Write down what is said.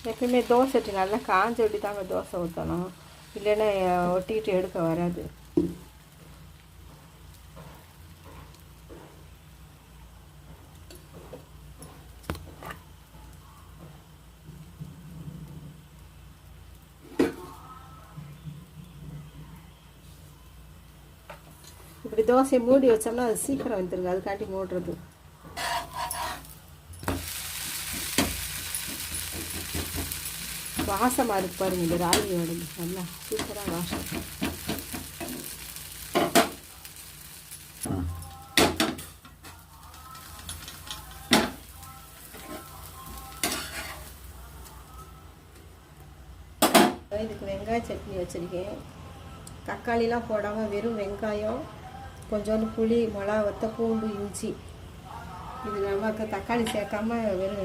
எப்பயுமே தோசை சட்டி நல்லா காஞ்ச விட்டு தாங்க தோசை ஊற்றணும், இல்லைன்னா ஒட்டிக்கிட்டு எடுக்க வராது. இப்படி தோசையை மூடி வச்சோம்னா அது சீக்கிரம் வந்துருங்க, அதுக்காண்டி மூடுறது. வாசமாக இருக்கு பாருங்க, இந்த ராகியோட நல்லா சூப்பராக வாசம். இதுக்கு வெங்காய சட்னி வச்சுருக்கேன். தக்காளிலாம் போடாமல் வெறும் வெங்காயம், கொஞ்சோண்டு புளி, மிளகா வத்த, பூண்டு, இஞ்சி. இது நமக்கு தக்காளி சேர்க்காம வெறும்